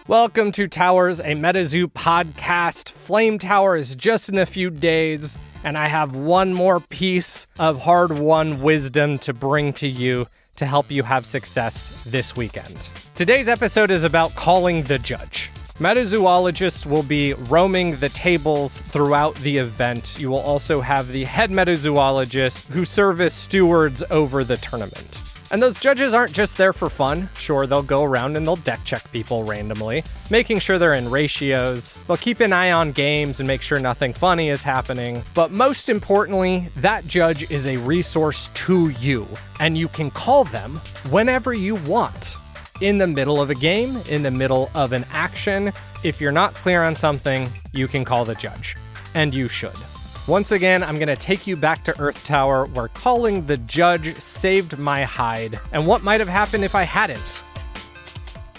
Welcome to Towers, a Metazoo podcast. Flame Tower is just in a few days, and I have one more piece of hard-won wisdom to bring to you to help you have success this weekend. Today's episode is about calling the judge. Metazoologists will be roaming the tables throughout the event. You will also have the head metazoologist who serve as stewards over the tournament. And those judges aren't just there for fun. Sure, they'll go around and they'll deck check people randomly, making sure they're in ratios. They'll keep an eye on games and make sure nothing funny is happening. But most importantly, that judge is a resource to you, and you can call them whenever you want. In the middle of a game, in the middle of an action. If you're not clear on something, you can call the judge. And you should. Once again, I'm going to take you back to Earth Tower, where calling the judge saved my hide, and what might have happened if I hadn't.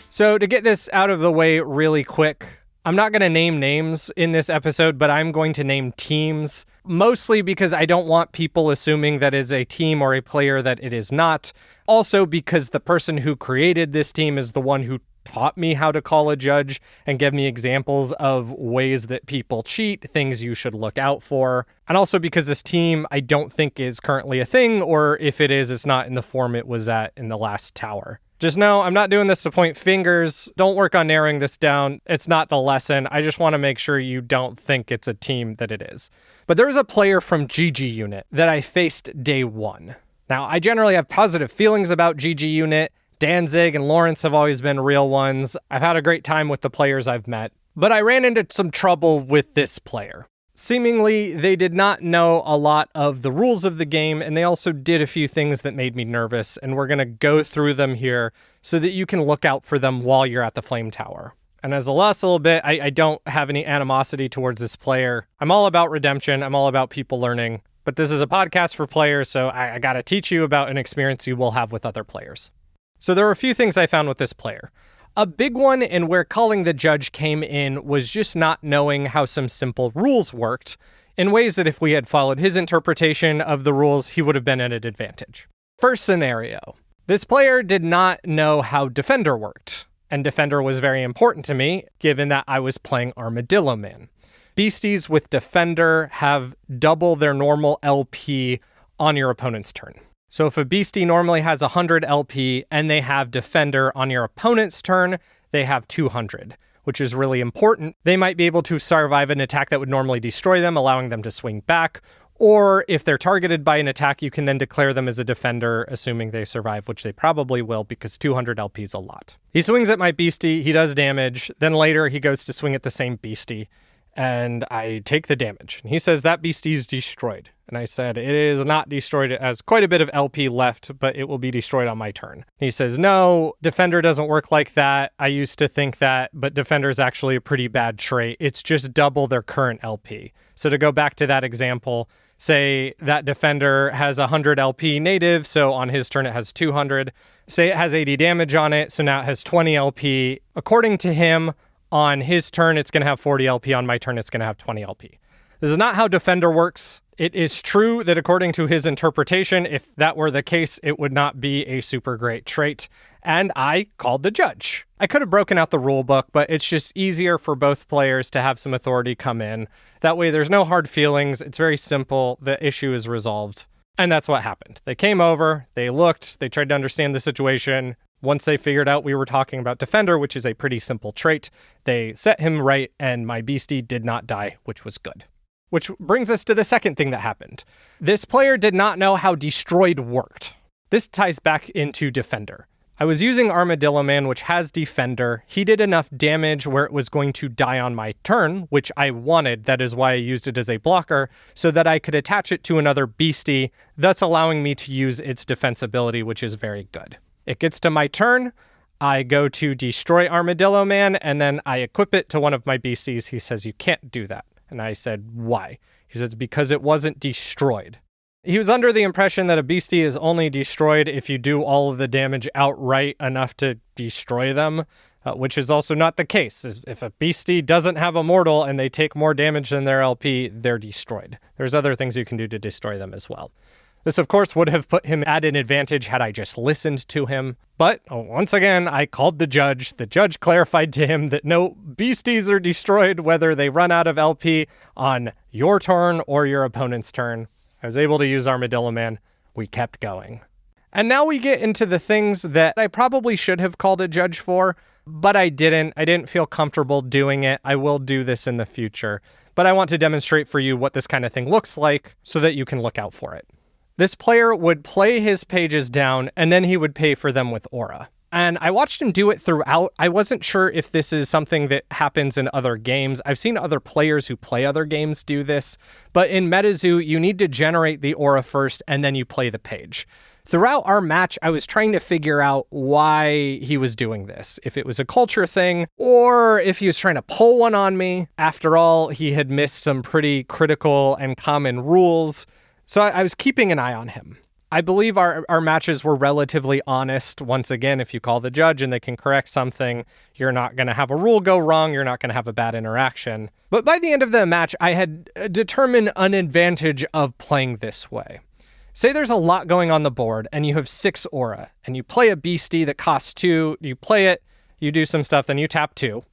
So to get this out of the way really quick, I'm not going to name names in this episode, but I'm going to name teams, mostly because I don't want people assuming that it's a team or a player that it is not. Also because the person who created this team is the one who taught me how to call a judge and give me examples of ways that people cheat, things you should look out for. And also because this team I don't think is currently a thing, or if it is, it's not in the form it was at in the last tower. Just know I'm not doing this to point fingers. Don't work on narrowing this down. It's not the lesson. I just want to make sure you don't think it's a team that it is. But there was a player from GG Unit that I faced day one. Now, I generally have positive feelings about GG Unit. Danzig and Lawrence have always been real ones. I've had a great time with the players I've met, but I ran into some trouble with this player. Seemingly, they did not know a lot of the rules of the game, and they also did a few things that made me nervous, and we're going to go through them here so that you can look out for them while you're at the Flame Tower. And as a last little bit, I don't have any animosity towards this player. I'm all about redemption. I'm all about people learning, but this is a podcast for players, so I got to teach you about an experience you will have with other players. So there were a few things I found with this player. A big one, and where calling the judge came in, was just not knowing how some simple rules worked, in ways that if we had followed his interpretation of the rules, he would have been at an advantage. First scenario. This player did not know how Defender worked, and Defender was very important to me, given that I was playing Armadillo Man. Beasties with Defender have double their normal LP on your opponent's turn. So if a beastie normally has 100 LP and they have Defender on your opponent's turn, they have 200, which is really important. They might be able to survive an attack that would normally destroy them, allowing them to swing back. Or if they're targeted by an attack, you can then declare them as a defender, assuming they survive, which they probably will because 200 LP is a lot. He swings at my beastie, he does damage. Then later he goes to swing at the same beastie, and I take the damage. And he says that beastie's destroyed. And I said, it is not destroyed. It has quite a bit of LP left, but it will be destroyed on my turn. He says, no, Defender doesn't work like that. I used to think that, but Defender is actually a pretty bad trait. It's just double their current LP. So to go back to that example, say that Defender has 100 LP native, so on his turn it has 200. Say it has 80 damage on it, so now it has 20 LP. According to him, on his turn, it's going to have 40 LP. On my turn, it's going to have 20 LP. This is not how Defender works. It is true that according to his interpretation, if that were the case, it would not be a super great trait. And I called the judge. I could have broken out the rule book, but it's just easier for both players to have some authority come in. That way there's no hard feelings. It's very simple. The issue is resolved. And that's what happened. They came over, they looked, they tried to understand the situation. Once they figured out we were talking about Defender, which is a pretty simple trait, they set him right, and my beastie did not die, which was good. Which brings us to the second thing that happened. This player did not know how Destroyed worked. This ties back into Defender. I was using Armadillo Man, which has Defender. He did enough damage where it was going to die on my turn, which I wanted. That is why I used it as a blocker, so that I could attach it to another beastie, thus allowing me to use its defense ability, which is very good. It gets to my turn. I go to destroy Armadillo Man, and then I equip it to one of my beasties. He says, you can't do that. And I said, why? He says, because it wasn't destroyed. He was under the impression that a beastie is only destroyed if you do all of the damage outright enough to destroy them, which is also not the case. If a beastie doesn't have a mortal and they take more damage than their LP, they're destroyed. There's other things you can do to destroy them as well. This, of course, would have put him at an advantage had I just listened to him. But once again, I called the judge. The judge clarified to him that no, beasties are destroyed whether they run out of LP on your turn or your opponent's turn. I was able to use Armadillo Man. We kept going. And now we get into the things that I probably should have called a judge for, but I didn't. I didn't feel comfortable doing it. I will do this in the future. But I want to demonstrate for you what this kind of thing looks like so that you can look out for it. This player would play his pages down, and then he would pay for them with aura. And I watched him do it throughout. I wasn't sure if this is something that happens in other games. I've seen other players who play other games do this. But in Metazoo, you need to generate the aura first, and then you play the page. Throughout our match, I was trying to figure out why he was doing this. If it was a culture thing, or if he was trying to pull one on me. After all, he had missed some pretty critical and common rules. So I was keeping an eye on him. I believe our matches were relatively honest. Once again, if you call the judge and they can correct something, you're not going to have a rule go wrong. You're not going to have a bad interaction. But by the end of the match, I had determined an advantage of playing this way. Say there's a lot going on the board and you have 6 aura and you play a beastie that costs 2. You play it, you do some stuff, then you tap 2.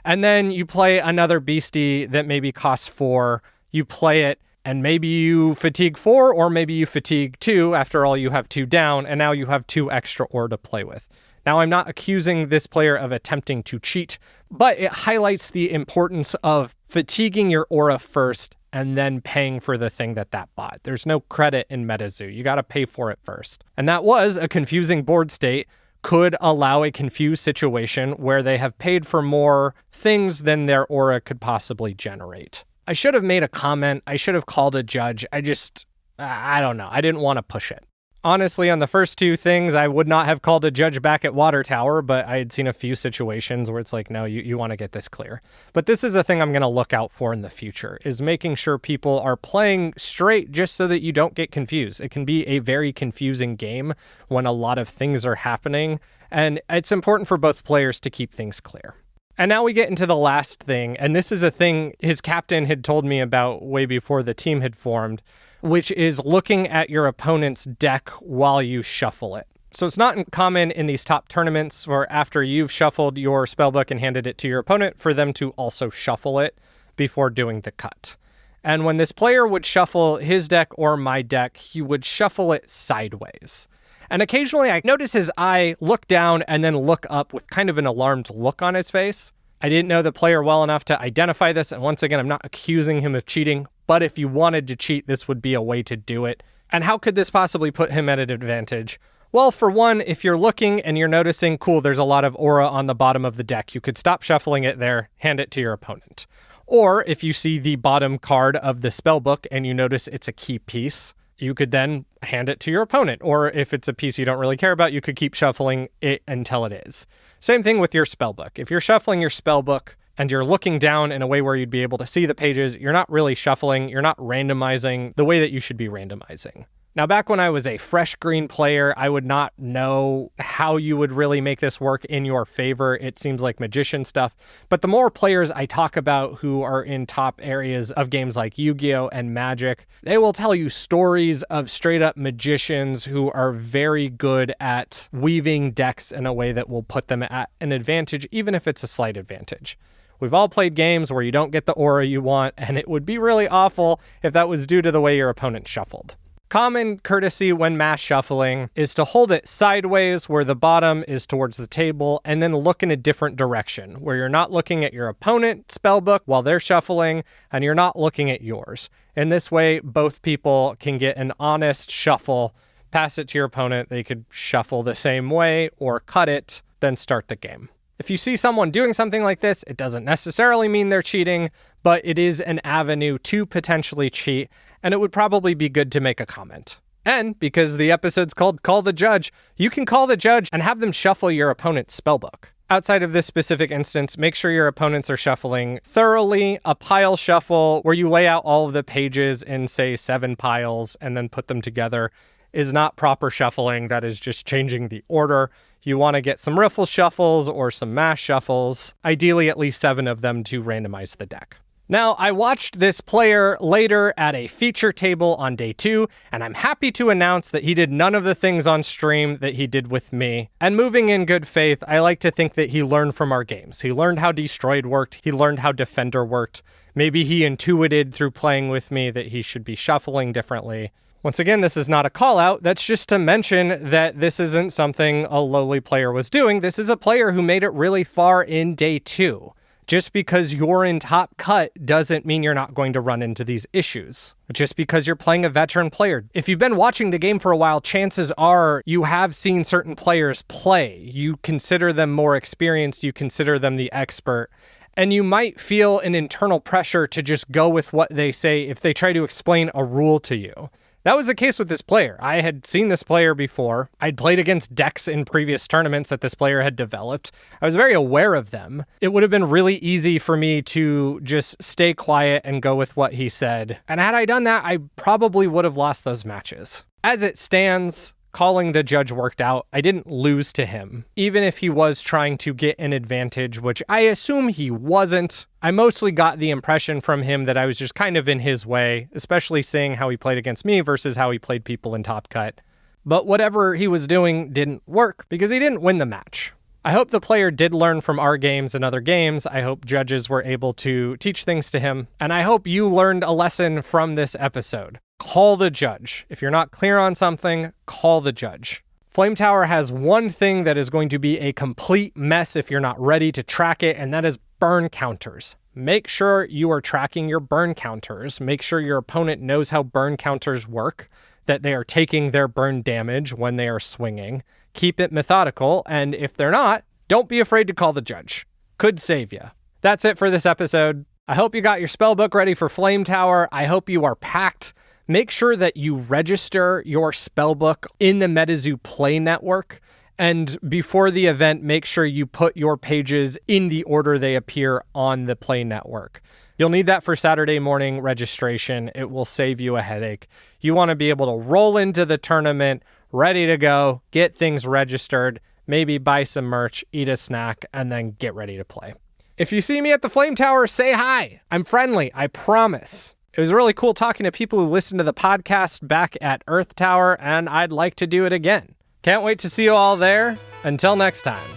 And then you play another beastie that maybe costs 4. You play it. And maybe you fatigue 4, or maybe you fatigue 2. After all, you have 2 down, and now you have 2 extra aura to play with. Now, I'm not accusing this player of attempting to cheat, but it highlights the importance of fatiguing your aura first and then paying for the thing that bought. There's no credit in Metazoo. You got to pay for it first. And that was a confusing board state, could allow a confused situation where they have paid for more things than their aura could possibly generate. I should have made a comment. I should have called a judge. I don't know. I didn't want to push it. Honestly, on the first 2 things, I would not have called a judge back at Water Tower, but I had seen a few situations where it's like, no, you want to get this clear. But this is a thing I'm going to look out for in the future, is making sure people are playing straight just so that you don't get confused. It can be a very confusing game when a lot of things are happening, and it's important for both players to keep things clear. And now we get into the last thing, and this is a thing his captain had told me about way before the team had formed, which is looking at your opponent's deck while you shuffle it. So it's not common in these top tournaments for after you've shuffled your spellbook and handed it to your opponent for them to also shuffle it before doing the cut. And when this player would shuffle his deck or my deck, he would shuffle it sideways. And occasionally I notice his eye look down and then look up with kind of an alarmed look on his face. I didn't know the player well enough to identify this. And once again, I'm not accusing him of cheating, but if you wanted to cheat, this would be a way to do it. And how could this possibly put him at an advantage? Well, for one, if you're looking and you're noticing, cool, there's a lot of aura on the bottom of the deck, you could stop shuffling it there, hand it to your opponent. Or if you see the bottom card of the spellbook and you notice it's a key piece, you could then hand it to your opponent. Or if it's a piece you don't really care about, you could keep shuffling it until it is. Same thing with your spellbook. If you're shuffling your spellbook and you're looking down in a way where you'd be able to see the pages, you're not really shuffling, you're not randomizing the way that you should be randomizing. Now, back when I was a fresh green player, I would not know how you would really make this work in your favor. It seems like magician stuff. But the more players I talk about who are in top areas of games like Yu-Gi-Oh! And Magic, they will tell you stories of straight up magicians who are very good at weaving decks in a way that will put them at an advantage, even if it's a slight advantage. We've all played games where you don't get the aura you want, and it would be really awful if that was due to the way your opponent shuffled. Common courtesy when mass shuffling is to hold it sideways where the bottom is towards the table and then look in a different direction where you're not looking at your opponent's spellbook while they're shuffling and you're not looking at yours. In this way, both people can get an honest shuffle, pass it to your opponent. They could shuffle the same way or cut it, then start the game. If you see someone doing something like this, it doesn't necessarily mean they're cheating, but it is an avenue to potentially cheat, and it would probably be good to make a comment. And because the episode's called Call the Judge, you can call the judge and have them shuffle your opponent's spellbook. Outside of this specific instance, make sure your opponents are shuffling thoroughly. A pile shuffle where you lay out all of the pages in, say, 7 piles and then put them together is not proper shuffling. That is just changing the order. You want to get some riffle shuffles or some mash shuffles, ideally at least 7 of them to randomize the deck. Now, I watched this player later at a feature table on day 2, and I'm happy to announce that he did none of the things on stream that he did with me. And moving in good faith, I like to think that he learned from our games. He learned how Destroyed worked. He learned how Defender worked. Maybe he intuited through playing with me that he should be shuffling differently. Once again, this is not a call out. That's just to mention that this isn't something a lowly player was doing. This is a player who made it really far in day 2. Just because you're in top cut doesn't mean you're not going to run into these issues. Just because you're playing a veteran player. If you've been watching the game for a while, chances are you have seen certain players play. You consider them more experienced. You consider them the expert. And you might feel an internal pressure to just go with what they say if they try to explain a rule to you. That was the case with this player. I had seen this player before. I'd played against decks in previous tournaments that this player had developed. I was very aware of them. It would have been really easy for me to just stay quiet and go with what he said. And had I done that, I probably would have lost those matches. As it stands, calling the judge worked out. I didn't lose to him, even if he was trying to get an advantage, which I assume he wasn't. I mostly got the impression from him that I was just kind of in his way, especially seeing how he played against me versus how he played people in Top Cut. But whatever he was doing didn't work because he didn't win the match. I hope the player did learn from our games and other games. I hope judges were able to teach things to him. And I hope you learned a lesson from this episode. Call the judge. If you're not clear on something, call the judge. Flame Tower has one thing that is going to be a complete mess if you're not ready to track it, and that is burn counters. Make sure you are tracking your burn counters. Make sure your opponent knows how burn counters work, that they are taking their burn damage when they are swinging. Keep it methodical, and if they're not, don't be afraid to call the judge. Could save you. That's it for this episode. I hope you got your spellbook ready for Flame Tower. I hope you are packed. Make sure that you register your spellbook in the Metazoo Play Network. And before the event, make sure you put your pages in the order they appear on the Play Network. You'll need that for Saturday morning registration. It will save you a headache. You want to be able to roll into the tournament, ready to go, get things registered, maybe buy some merch, eat a snack, and then get ready to play. If you see me at the Flame Tower, say hi. I'm friendly, I promise. It was really cool talking to people who listened to the podcast back at Earth Tower, and I'd like to do it again. Can't wait to see you all there. Until next time.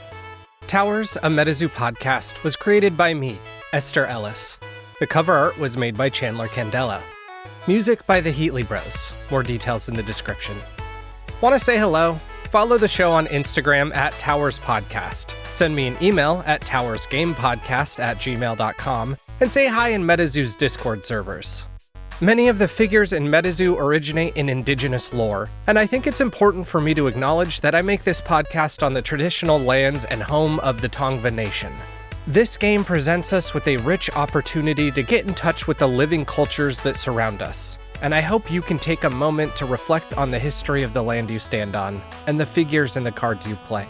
Towers, a Metazoo podcast, was created by me, Ester Ellis. The cover art was made by Chandler Candela. Music by the Heatley Bros. More details in the description. Want to say hello? Follow the show on Instagram at Towers Podcast. Send me an email at towersgamepodcast@gmail.com and say hi in Metazoo's Discord servers. Many of the figures in Metazoo originate in indigenous lore, and I think it's important for me to acknowledge that I make this podcast on the traditional lands and home of the Tongva Nation. This game presents us with a rich opportunity to get in touch with the living cultures that surround us, and I hope you can take a moment to reflect on the history of the land you stand on and the figures and the cards you play.